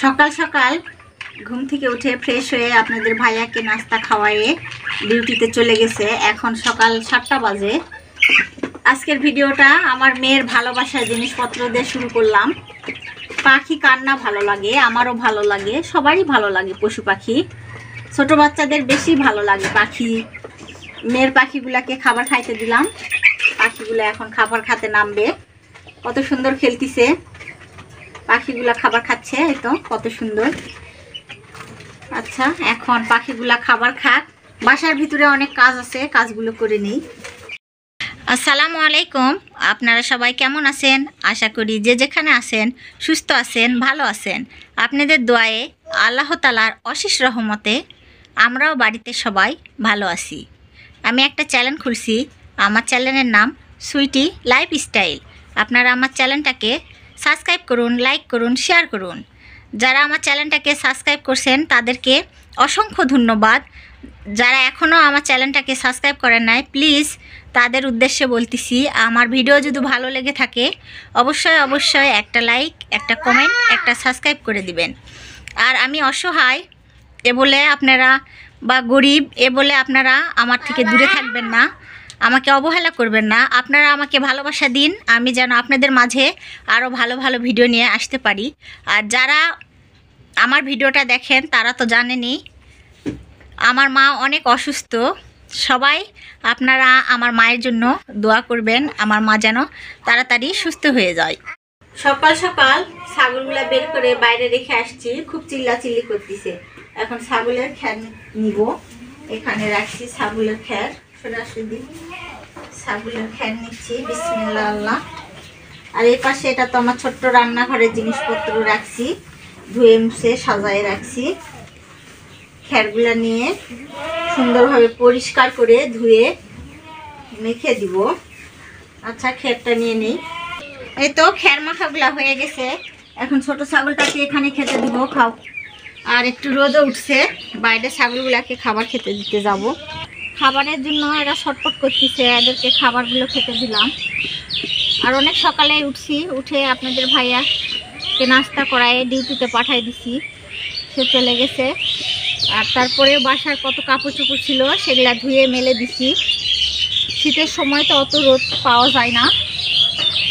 সকাল সকাল ঘুম থেকে উঠে ফ্রেশ হয়ে আপনাদের ভাইয়াকে নাস্তা খাওয়াইয়ে ডিউটিতে চলে গেছে। এখন সকাল 7টা বাজে। আজকের ভিডিওটা আমার মেয়ের ভালোবাসার জিনিসপত্র দিয়ে শুরু করলাম। পাখি কার না ভালো লাগে, আমারও ভালো লাগে, সবারই ভালো লাগে পশু পাখি। ছোট বাচ্চাদের বেশি ভালো লাগে পাখি। মেয়ের পাখিগুলাকে খাবার খাইতে দিলাম। পাখিগুলো এখন খাবার খেতে নামবে। কত সুন্দর খেলতিছে, পাখিগুলা খাবার খাচ্ছে। এই তো কত সুন্দর। আচ্ছা, এখন পাখিগুলা খাবার খাক। বাসার ভিতরে অনেক কাজ আছে, কাজগুলো করে নিই। আসসালামু আলাইকুম, আপনারা সবাই কেমন আছেন? আশা করি যে যেখানে আছেন সুস্থ আছেন, ভালো আছেন। আপনাদের দোয়ায়ে আল্লাহ তাআলার অশেষ রহমতে আমরাও বাড়িতে সবাই ভালো আছি। আমি একটা চ্যানেল খুলছি, আমার চ্যানেলের নাম সুইটি লাইফস্টাইল। আপনারা আমার চ্যানেলটাকে সাবস্ক্রাইব করুন, লাইক করুন, শেয়ার করুন। যারা আমার চ্যানেলটাকে সাবস্ক্রাইব করছেন তাদেরকে অসংখ্য ধন্যবাদ। যারা এখনও আমার চ্যানেলটাকে সাবস্ক্রাইব করেন নাই, প্লিজ তাদের উদ্দেশ্যে বলতেছি, আমার ভিডিও যদি ভালো লেগে থাকে অবশ্যই অবশ্যই একটা লাইক, একটা কমেন্ট, একটা সাবস্ক্রাইব করে দিবেন। আর আমি অসহায় এ বলে আপনারা, বা গরিব এ বলে আপনারা আমার থেকে দূরে থাকবেন না, আমাকে অবহেলা করবেন না। আপনারা আমাকে ভালোবাসা দিন, আমি যেন আপনাদের মাঝে আরও ভালো ভালো ভিডিও নিয়ে আসতে পারি। আর যারা আমার ভিডিওটা দেখেন তারা তো জানেনই আমার মা অনেক অসুস্থ। সবাই আপনারা আমার মায়ের জন্য দোয়া করবেন, আমার মা যেন তাড়াতাড়ি সুস্থ হয়ে যায়। সকাল সকাল ছাগলগুলা বের করে বাইরে রেখে আসছি, খুব চিল্লাচিল্লি করতেছে। এখন ছাগলের খ্যার নিব, এখানে রাখছি ছাগলের খ্যার। সরাসরি ছাগলের খ্যার নিচ্ছি, বিসমিল্লাহ আল্লাহ। আর এই পাশে এটা তো আমার ছোট্ট রান্নাঘরের জিনিসপত্র রাখছি, ধুয়ে মুছে সাজায় রাখছি। খ্যারগুলা নিয়ে সুন্দরভাবে পরিষ্কার করে ধুয়ে মেখে দিব। আচ্ছা, খ্যারটা নিয়ে নিই। এই তো খ্যার মাখাগুলা হয়ে গেছে। এখন ছোট ছাগলটাকে এখানে খেতে দিব, খাও। আর একটু রোদও উঠছে, বাইরে ছাগলগুলাকে খাবার খেতে দিতে যাব। খাবারের জন্য এরা ছটফট করতেছে, এদেরকে খাবারগুলো খেতে দিলাম। আর অনেক সকালে উঠছি, উঠে আপনাদের ভাইয়াকে নাস্তা করায় ডিউটিতে পাঠাই দিছি, সে চলে গেছে। আর তারপরে বাসার কত কাপড় চোপড় ছিল সেগুলা ধুয়ে মেলে দিছি। শীতের সময় তো অত রোদ পাওয়া যায় না,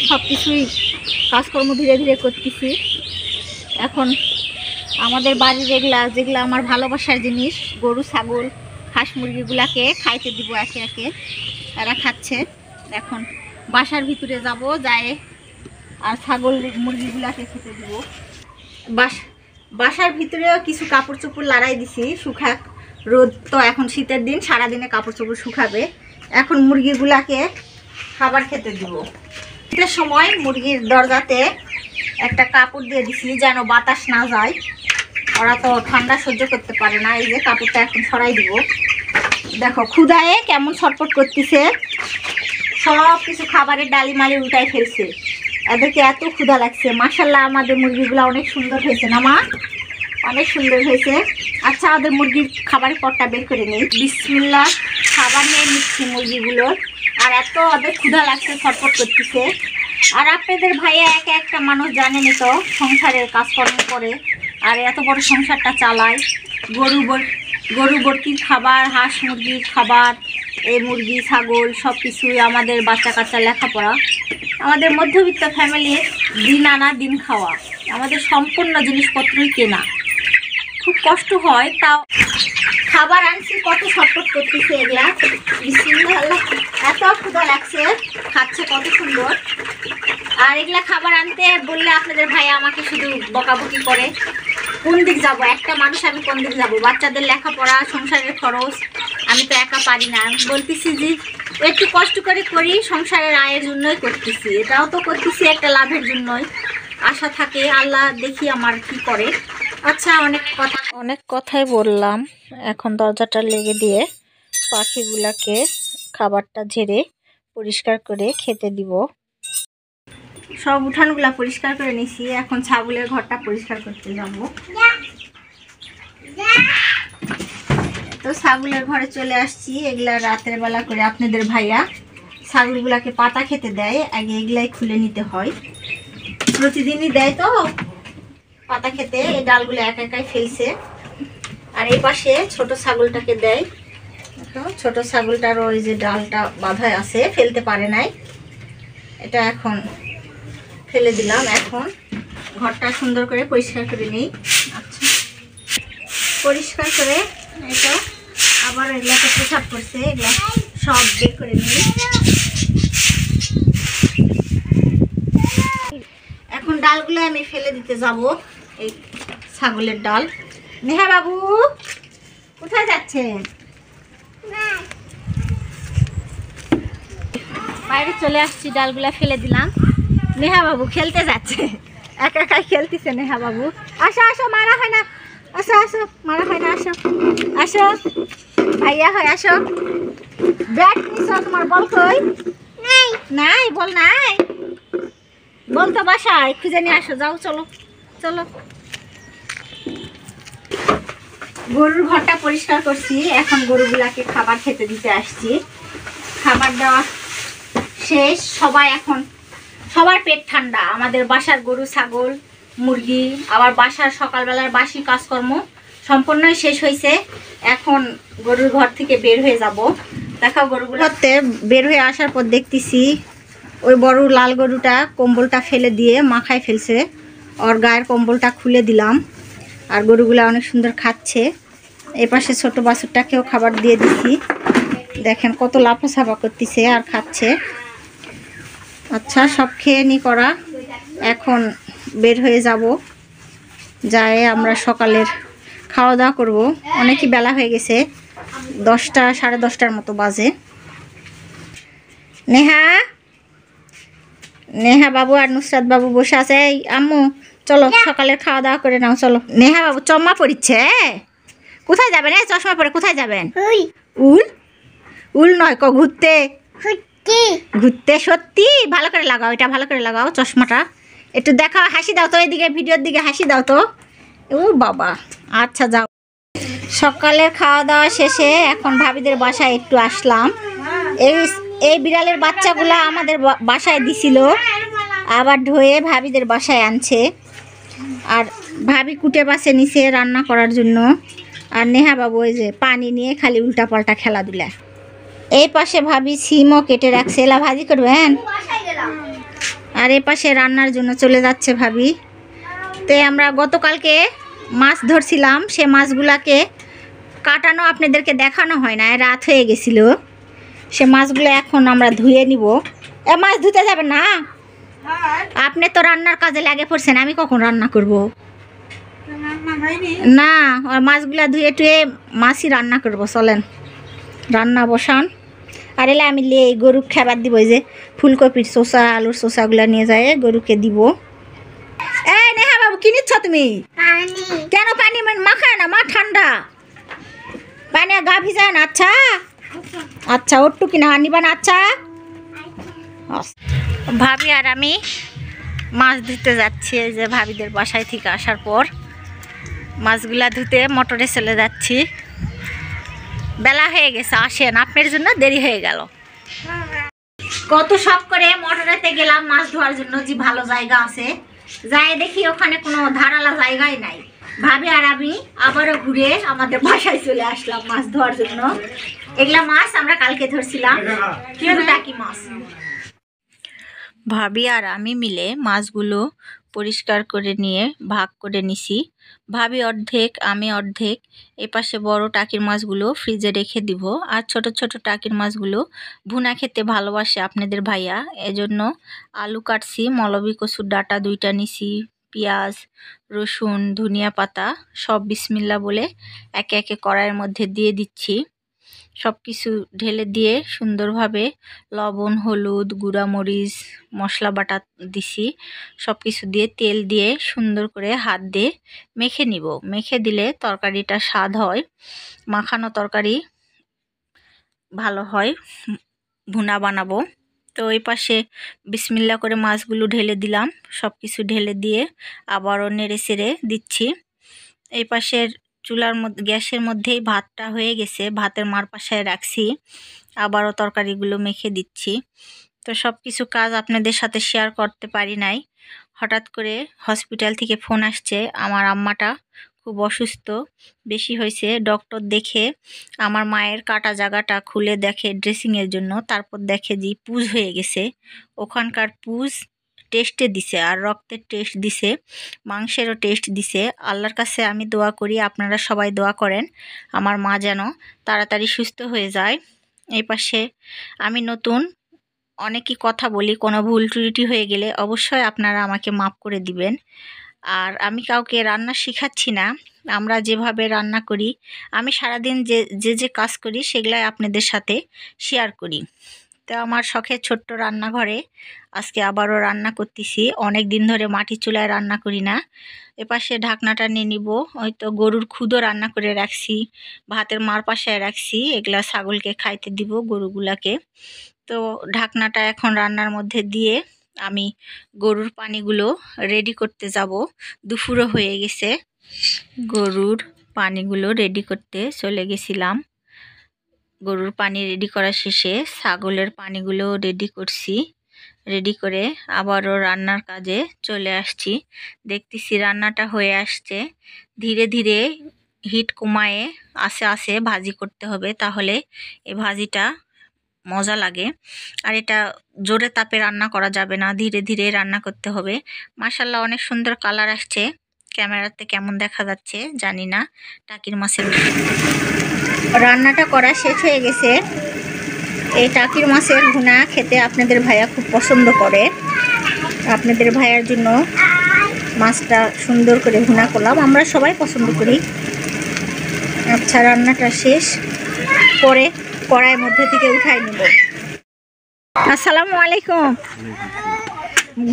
সব কিছুই কাজকর্ম ধীরে ধীরে করতেছি। এখন আমাদের বাড়ির যেগুলা আমার ভালোবাসার জিনিস, গরু, ছাগল, হাঁস, মুরগিগুলাকে খাইতে দিব একে একে। তারা খাচ্ছে। এখন বাসার ভিতরে যাব, যায় আর ছাগল মুরগিগুলাকে খেতে দিব। বাসার ভিতরেও কিছু কাপড় চোপড় লড়াই দিছি, শুকাক। রোদ তো এখন শীতের দিন, সারাদিনে কাপড় চোপড় শুকাবে। এখন মুরগিগুলাকে খাবার খেতে দিব। শীতের সময় মুরগির দরজাতে একটা কাপড় দিয়ে দিছি যেন বাতাস না যায়, ওরা তো ঠান্ডা সহ্য করতে পারে না। এই যে কাপড়টা এখন সরাই দিব। দেখো ক্ষুধায়ে কেমন ছটফট করতেছে, সব কিছু খাবারের ডালি মালি উল্টাই ফেলছে। এদেরকে এত ক্ষুধা লাগছে। মাশাআল্লাহ, আমাদের মুরগিগুলো অনেক সুন্দর হয়েছে না মা? অনেক সুন্দর হয়েছে। আচ্ছা, আমাদের মুরগির খাবারের পটটা বের করে নেই। বিসমিল্লাহ, খাবার নিয়ে নিচ্ছি মুরগিগুলোর। আর এত ওদের ক্ষুধা লাগছে, ছটফট করতেছে। আর আপনাদের ভাইয়া একা একটা মানুষ, জানেনই তো, সংসারের কাজকর্ম করে আর এত বড় সংসারটা চালায়। গরু বর্তির খাবার, হাঁস মুরগির খাবার, এই মুরগি ছাগল সব কিছুই, আমাদের বাচ্চা কাচ্চা লেখাপড়া, আমাদের মধ্যবিত্ত ফ্যামিলির দিন আনা দিন খাওয়া, আমাদের সম্পূর্ণ জিনিসপত্রই কেনা। খুব কষ্ট হয়, তাও খাবার আনছি, কত ছটফট করতেছে এগুলা। বিসমিল্লাহ, এত ক্ষুধা লাগছে, খাচ্ছে কত সুন্দর। আর এগুলা খাবার আনতে বললে আপনাদের ভাইয়া আমাকে শুধু বকাবকি করে। কোন দিক যাব, একটা মানুষ আমি কোন দিক যাব? বাচ্চাদের লেখাপড়া, সংসারের খরচ, আমি তো একা পারি না। বলতেছি যে একটু কষ্ট করে করি, সংসারের আয়ের জন্যই করতেছি, এটাও তো করতেছি একটা লাভের জন্যই। আশা থাকে, আল্লাহ দেখি আমার কি করে। আচ্ছা, অনেক কথাই বললাম। এখন দরজাটা লেগে দিয়ে পাখিগুলাকে খাবারটা ঝেড়ে পরিষ্কার করে খেতে দিব। সব উঠানগুলা পরিষ্কার করে নিছি, এখন ছাগলের ঘরটা পরিষ্কার করতে যাব। তো ছাগলের ঘরে চলে আসছি। এগুলা রাতের বেলা করে আপনাদের ভাইয়া ছাগলগুলাকে পাতা খেতে দেয়, আগে এগুলাই খুলে নিতে হয়। প্রতিদিনই দেয় তো, পাতা খেতে, এই ডালগুলো একা একাই ফেলছে। আর এই পাশে ছোট ছাগলটাকে দেয়, ছোট ছাগলটারও ওই যে ডালটা বাঁধায় আছে, ফেলতে পারে নাই, এটা এখন ফেলে দিলাম। এখন ঘরটা সুন্দর করে পরিষ্কার করে নিই। আচ্ছা, পরিষ্কার করে এটা আবার এগুলাকে প্রসাব করছে, এগুলা সব বের করে নিই। এখন ডালগুলো আমি ফেলে দিতে যাব, এই ছাগলের ডাল। নেহা বাবু কোথায় যাচ্ছেন? বাইরে চলে আসছি, ডালগুলা ফেলে দিলাম। নেহা বাবু খেলতে যাচ্ছে, একা একা খেলতেছে নেহা বাবু। আসো আসো, মারা হয় না, আসো আসো, মারা হয় না, আসো আসো ভাইয়া হয়, আসো। ব্যাট নিছো, তোমার বল কই? নাই নাই, বল নাই, বল তো বাসায় খুঁজে নিয়ে আসো, যাও চলো চলো। গরুর ঘরটা পরিষ্কার করছি, এখন গরুগুলাকে খাবার খেতে দিতে আসছি। খাবার দেওয়া শেষ, সবাই এখন সবার পেট ঠান্ডা। আমাদের বাসার গরু ছাগল মুরগি, আবার বাসার সকালবেলার বাসি কাজকর্ম সম্পূর্ণই শেষ হয়েছে। এখন গরুর ঘর থেকে বের হয়ে যাব। দেখাও গরুগুলোতে বের হয়ে আসার পর দেখতেছি ওই বড় লাল গরুটা কম্বলটা ফেলে দিয়ে মাখায় ফেলছে, ওর গায়ের কম্বলটা খুলে দিলাম। আর গরুগুলা অনেক সুন্দর খাচ্ছে। এপাশে ছোট বাছুরটাকেও খাবার দিয়ে দিছি, দেখেন কত লাফাছাপা করতেছে আর খাচ্ছে। আচ্ছা, সব খেয়ে নি করা, এখন বের হয়ে যাব, যায় আমরা সকালের খাওয়া দাওয়া করবো। অনেকই বেলা হয়ে গেছে, 10টা সাড়ে 10টার মতো বাজে। নেহা নেহা বাবু আর নুসরাত বাবু বসে আছে। এই আম্মু চলো সকালের খাওয়া দাওয়া করে নাও, চলো। নেহা বাবু চশমা পড়ছে, কোথায় যাবেন? এই চশমা পরে কোথায় যাবেন? উল উল নয়, ঘুরতে ঘুরতে। সত্যি ভালো করে লাগাও, এটা ভালো করে লাগাও চশমাটা, একটু দেখাও, হাসি দাও তো, এদিকে ভিডিওর দিকে হাসি দাও তো। ও বাবা, আচ্ছা যাও। সকালের খাওয়া দাওয়া শেষে এখন ভাবিদের বাসায় একটু আসলাম। এই বিড়ালের বাচ্চাগুলা আমাদের বাসায় দিছিল, আবার ধুয়ে ভাবিদের বাসায় আনছে। আর ভাবি কুটে বাসে নিছে রান্না করার জন্য। আর নেহা বাবু ওই যে পানি নিয়ে খালি উল্টাপাল্টা খেলাধুলা। এই পাশে ভাবি সিমও কেটে রাখছে, এলা ভাজি করবেন। আর এই পাশে রান্নার জন্য চলে যাচ্ছে ভাবি। তো আমরা গতকালকে মাছ ধরছিলাম, সে মাছগুলাকে কাটানো আপনাদেরকে দেখানো হয় না, রাত হয়ে গেছিল। সে মাছগুলো এখন আমরা ধুয়ে নিব। এ মাছ ধুতে যাবেন না? আপনি তো রান্নার কাজে লাগে পড়ছেন, আমি কখন রান্না করব? না, মাছগুলা ধুয়ে টুয়ে মাছই রান্না করব, চলেন রান্না বসান। আর এলে আমি গরু খাবার দিব, যে ফুলকপির চোষা আলুর চোষাগুলা নিয়ে যায় গরুকে দিব। এই নেহা বাবু কি নিচ্ছ তুমি? কেন পানি মাখায় না? মা ঠান্ডা পানি গা ভিজায় না। আচ্ছা আচ্ছা, ওট্টু কিনা নিবা না? আচ্ছা, ভাবি আর আমি মাছ ধুতে যাচ্ছি। এই যে ভাবিদের বাসায় থেকে আসার পর মাছগুলা ধুতে মোটরে চলে যাচ্ছি। বেলা হয়ে গেছে, আসেন, আপনার জন্য দেরি হয়ে গেল। কত শখ করে মোটরেতে গেলাম মাছ ধোয়ার জন্য, যে ভালো জায়গা আছে, যাই দেখি ওখানে কোনো ধারালা জায়গাই নাই। ভাবি আর আমি আবারও ঘুরে আমাদের বাসায় চলে আসলাম মাছ ধোয়ার জন্য। এগুলা মাছ আমরা কালকে ধরছিলাম, টাকি মাছ। ভাবি আর আমি মিলে মাছগুলো পরিষ্কার করে নিয়ে ভাগ করে নিছি। ভাবি অর্ধেক, আমি অর্ধেক। এপাশে বড় টাকির মাছগুলো ফ্রিজে রেখে দিব। আর ছোট ছোট টাকির মাছগুলো ভুনা খেতে ভালোবাসে আপনাদের ভাইয়া, এজন্য আলু কাটছি, মলবি কচুর ডাঁটা 2টা নিছি, পেঁয়াজ রসুন ধনিয়া পাতা সব বিসমিল্লা বলে একে একে কড়াইয়ের মধ্যে দিয়ে দিচ্ছি। সব কিছু ঢেলে দিয়ে সুন্দরভাবে লবণ হলুদ গুঁড়া মরিচ মশলা বাটা দিছি। সব কিছু দিয়ে তেল দিয়ে সুন্দর করে হাত দিয়ে মেখে নিব। মেখে দিলে তরকারিটা স্বাদ হয়, মাখানো তরকারি ভালো হয়, ভুনা বানাবো। তো এই পাশে বিসমিল্লা করে মাছগুলো ঢেলে দিলাম, সব কিছু ঢেলে দিয়ে আবারও নেড়ে চেড়ে দিচ্ছি। এই পাশের চুলার মধ্যে গ্যাসের মধ্যেই ভাতটা হয়ে গেছে, ভাতের মার পাশায় রাখছি, আবারও তরকারিগুলো মেখে দিচ্ছি। তো সব কিছু কাজ আপনাদের সাথে শেয়ার করতে পারি নাই, হঠাৎ করে হসপিটাল থেকে ফোন আসছে, আমার আম্মাটা খুব অসুস্থ, বেশি হয়েছে। ডক্টর দেখে আমার মায়ের কাটা জায়গাটা খুলে দেখে ড্রেসিংয়ের জন্য, তারপর দেখে যে পুজ হয়ে গেছে। ওখানকার পুজ টেস্টে দিছে, আর রক্তের টেস্ট দিছে, মাংসেরও টেস্ট দিছে। আল্লাহর কাছে আমি দোয়া করি, আপনারা সবাই দোয়া করেন আমার মা যেন তাড়াতাড়ি সুস্থ হয়ে যায়। এই পাশে আমি নতুন, অনেকই কথা বলি, কোনো ভুল ত্রুটি হয়ে গেলে অবশ্যই আপনারা আমাকে মাফ করে দিবেন। আর আমি কাউকে রান্না শেখাচ্ছি না, আমরা যেভাবে রান্না করি, আমি সারাদিন যে কাজ করি সেগুলাই আপনাদের সাথে শেয়ার করি। তো আমার শখের ছোট্ট রান্নাঘরে আজকে আবারও রান্না করতেছি। অনেক দিন ধরে মাটির চুলায় রান্না করি না। এপাশে ঢাকনাটা নিয়ে নিব। ওই তো গরুর খুদও রান্না করে রাখছি, ভাতের মার পাশায় রাখছি, এগুলা ছাগলকে খাইতে দিব, গরুগুলাকে। তো ঢাকনাটা এখন রান্নার মধ্যে দিয়ে আমি গরুর পানিগুলো রেডি করতে যাব। দুপুরও হয়ে গেছে, গরুর পানিগুলো রেডি করতে চলে গেছিলাম। গরুর পানি রেডি করা শেষে ছাগলের পানিগুলো রেডি করছি। রেডি করে আবারও রান্নার কাজে চলে আসছি। দেখতেছি রান্নাটা হয়ে আসছে। ধীরে ধীরে হিট কমায়ে আস্তে আস্তে ভাজি করতে হবে, তাহলে এই ভাজিটা মজা লাগে। আর এটা জোরে তাপে রান্না করা যাবে না, ধীরে ধীরে রান্না করতে হবে। মাশাআল্লাহ অনেক সুন্দর কালার আসছে, ক্যামেরাতে কেমন দেখা যাচ্ছে জানি না। টাকির মাছের রান্নাটা করা শেষ হয়ে গেছে। এই টাকির মাছের ভুনা খেতে আপনাদের ভাইয়া খুব পছন্দ করে। আপনাদের ভাইয়ার জন্য মাছটা সুন্দর করে ভুনা করলাম, আমরা সবাই পছন্দ করি। আচ্ছা, রান্নাটা শেষ করে কড়াইয়ের মধ্যে থেকে উঠাই নেব। আসসালামু আলাইকুম।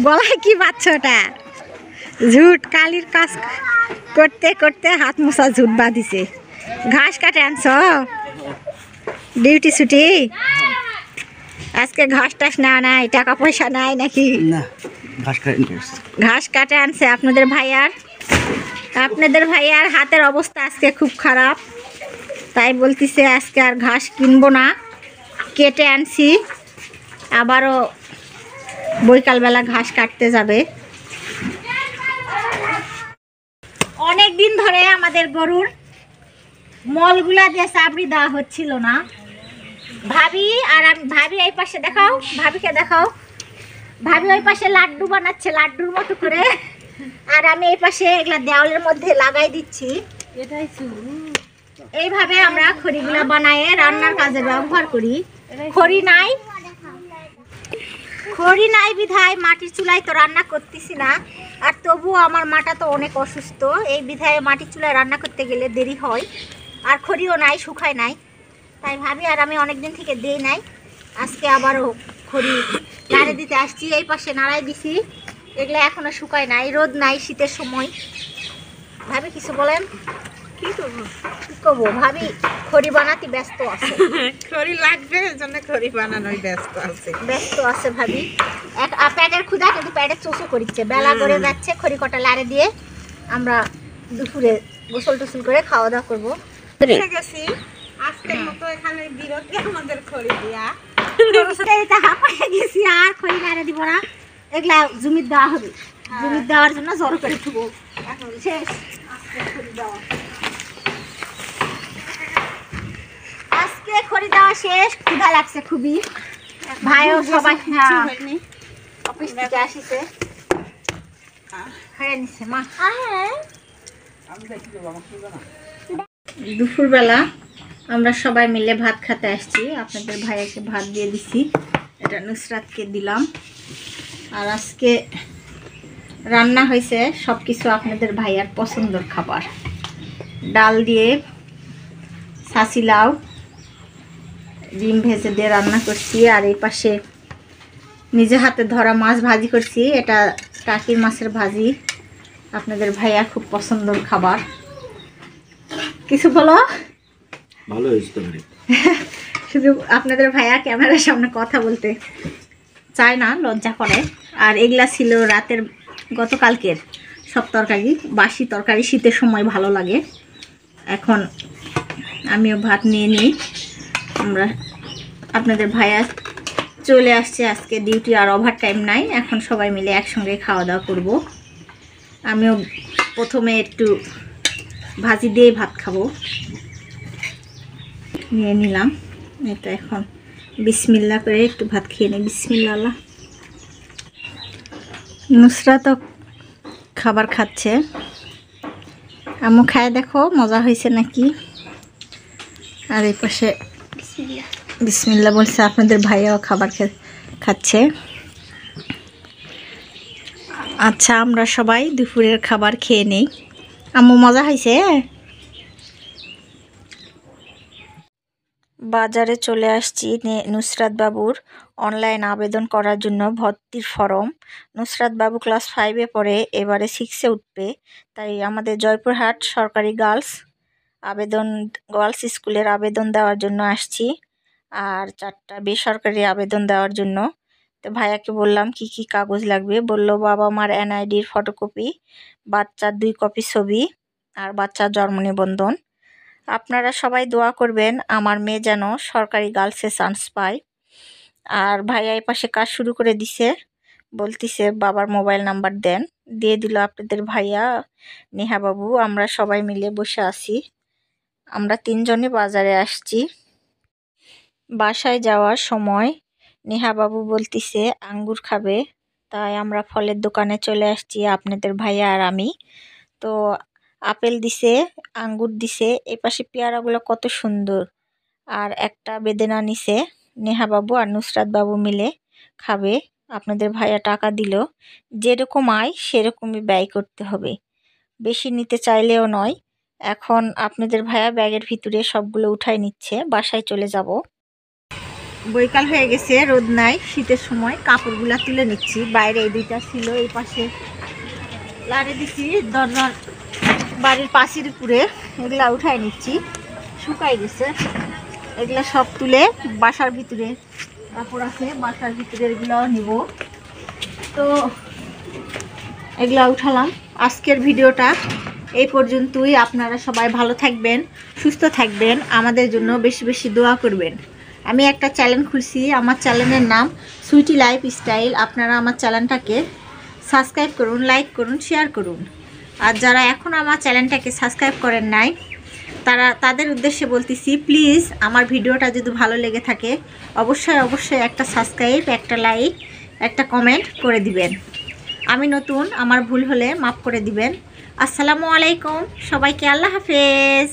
গলায় কি বাচ্চাটা ঝুট, কালির কাজ করতে করতে হাত মোছা ঝুট বাঁধিছে। ঘাস কাটে আনছ, ডিউটি ছুটি? আজকে ঘাস টাস না নাই, টাকা পয়সা নাই নাকি? ঘাস কাটে আনছে আপনাদের ভাইয়ার হাতের অবস্থা আজকে খুব খারাপ, তাই বলতেছে আজকে আর ঘাস কিনবো না, কেটে আনছি। আবারও বৈকালবেলা ঘাস কাটতে যাবে। অনেক দিন ধরে আমাদের গরুর মলগুলা দিয়ে চাবড়ি দেওয়া হচ্ছিল না। ভাবি আর আমি, ভাবি এই পাশে দেখাও, ভাবিকে দেখাও, ভাবি ওই পাশে লাড্ডু বানাচ্ছে লাড্ডুর মতো করে, আর আমি এই পাশে এগুলা দেওয়ালের মধ্যে লাগাই দিচ্ছি। এইভাবে আমরা খড়িগুলা বানায়ে রান্নার কাজে ব্যবহার করি। খড়ি নাই বিধায় মাটির চুলায় তো রান্না করতেছি না। আর তবুও আমার মাটা তো অনেক অসুস্থ, এই বিধায় মাটির চুলায় রান্না করতে গেলে দেরি হয়। আর খড়িও নাই, শুকায় নাই, তাই ভাবি আর আমি অনেক দিন থেকে দেই নাই। আজকে আবারও খড়ি নাড়ে দিতে আসছি। এই পাশে নাড়াই দিছি, এগুলো এখনো শুকায় নাই, রোদ নাই, শীতের সময়। ভাবি কিছু বলেন? কি করবো ভাবি, খড়ি বানাতে ব্যস্ত আছে। খড়ি লাগবে, এজন্য খড়ি বানানোই ব্যস্ত আছে ভাবি। প্যাটের ক্ষুধা কিন্তু প্যাটের চোষও করছে, বেলা করে যাচ্ছে। খড়ি কটা লাড়ে দিয়ে আমরা দুপুরে গোসল টোসল করে খাওয়া দাওয়া করবো। গেছি আজকের মতো এখানে বিরতি আমাদের খড়ি দিয়া গেছি, আর খড়ি লাড়ে দিব না, এগুলা জমির দেওয়া হবে। জমির দেওয়ার জন্য জড়ো করে থুবো। এখন শেষ আজকে খড়ি দেওয়া, আজকে খড়ি দেওয়া শেষ। ক্ষুধা লাগছে খুবই, ভাইও সবাই অফিস থেকে আসিছে, খেয়ে নিচ্ছে মা। দুপুরবেলা আমরা সবাই মিলে ভাত খেতে আসছি। আপনাদের ভাইয়াকে ভাত দিয়ে দিছি, এটা নুসরাতকে দিলাম। আর আজকে রান্না হয়েছে সব কিছু আপনাদের ভাইয়ার পছন্দের খাবার। ডাল দিয়ে ছাঁচি লাউ, ডিম ভেজে দিয়ে রান্না করছি। আর এই পাশে নিজে হাতে ধরা মাছ ভাজি করছি, এটা টাকির মাছের ভাজি, আপনাদের ভাইয়া খুব পছন্দের খাবার। কিছু বলো? ভালো হয়েছে। শুধু আপনাদের ভাইয়া ক্যামেরার সামনে কথা বলতে চায় না, লজ্জা করে। আর এগুলা ছিল রাতের গতকালকের সব তরকারি, বাসি তরকারি, শীতের সময় ভালো লাগে। এখন আমিও ভাত নিয়ে নিই। আমরা আপনাদের ভাইয়া চলে আসছে আজকে ডিউটি, আর ওভার টাইম নাই। এখন সবাই মিলে একসঙ্গে খাওয়া দাওয়া করব। আমিও প্রথমে একটু ভাজি দিয়ে ভাত খাবো, নিয়ে নিলাম। এটা এখন বিসমিল্লাহ করে একটু ভাত খেয়ে নিই। বিসমিল্লাহ। নুসরা তো খাবার খাচ্ছে, আম্মু খায় দেখো মজা হয়েছে নাকি। আর এই পাশে বিসমিল্লাহ বলছে, আপনাদের ভাইয়াও খাবার খাচ্ছে। আচ্ছা, আমরা সবাই দুপুরের খাবার খেয়ে নেই। আম্মু মজা হয়েছে। বাজারে চলে আসছি নুসরাত বাবুর অনলাইন আবেদন করার জন্য ভর্তির ফর্ম। নুসরাত বাবু ক্লাস 5-এ পড়ে, এবারে 6-এ উঠবে। তাই আমাদের জয়পুরহাট সরকারি গার্লস স্কুলের আবেদন দেওয়ার জন্য আসছি, আর 4টা বেসরকারি আবেদন দেওয়ার জন্য। তো ভাইয়াকে বললাম কি কি কাগজ লাগবে। বলল বাবা মার NIDর ফটোকপি, বাচ্চার 2 কপি ছবি, আর বাচ্চার জন্ম নিবন্ধন। আপনারা সবাই দোয়া করবেন আমার মেয়ে যেন সরকারি গার্লসে চান্স পায়। আর ভাইয়া এই পাশে কাজ শুরু করে দিছে, বলতিছে বাবার মোবাইল নাম্বার দেন। দিয়ে দিল আপনাদের ভাইয়া নেহা বাবু। আমরা সবাই মিলে বসে আছি। আমরা 3 জনই বাজারে আসছি। বাসায় যাওয়ার সময় নেহা বাবু বলতিছে আঙ্গুর খাবে, তাই আমরা ফলের দোকানে চলে আসছি আপনাদের ভাইয়া আর আমি। তো আপেল দিছে, আঙ্গুর দিছে, এই পাশে পেয়ারাগুলো কত সুন্দর। আর একটা বেদেনা নিছে নেহা বাবু আর নুসরাত বাবু মিলে খাবে। আপনাদের ভাইয়া টাকা দিল, যেরকম আয় সেরকমই ব্যয় করতে হবে, বেশি নিতে চাইলেও নয়। এখন আপনাদের ভাইয়া ব্যাগের ভিতরে সবগুলো উঠাই নিচ্ছে, বাসায় চলে যাব। বৈকাল হয়ে গেছে, রোদ নাই, শীতের সময় কাপড়গুলা তুলে নিচ্ছি। বাইরে এই 2টা ছিল, এই পাশে লাড়ে দিচ্ছি দরজার বাড়ির পাশের উপরে, এগুলা উঠাই নিচ্ছি। শুকাই গেছে, এগুলা সব তুলে বাসার ভিতরে কাপড় আছে, বাসার ভিতরে এগুলাও নিব। তো এগুলা উঠালাম। আজকের ভিডিওটা এই পর্যন্তই। আপনারা সবাই ভালো থাকবেন, সুস্থ থাকবেন, আমাদের জন্য বেশি বেশি দোয়া করবেন। আমি একটা চ্যানেল খুলছি, আমার চ্যানেলের নাম সুইটি লাইফস্টাইল। আপনারা আমার চ্যানেলটাকে সাবস্ক্রাইব করুন, লাইক করুন, শেয়ার করুন। আর যারা এখন আমার চ্যানেলটাকে সাবস্ক্রাইব করেন নাই, তাদের উদ্দেশ্যে বলতেছি, প্লিজ আমার ভিডিওটা যদি ভালো লেগে থাকে অবশ্যই একটা সাবস্ক্রাইব, একটা লাইক, একটা কমেন্ট করে দিবেন। আমি নতুন, আমার ভুল হলে মাফ করে দিবেন। আসসালামু আলাইকুম, সবাইকে আল্লাহ হাফেজ।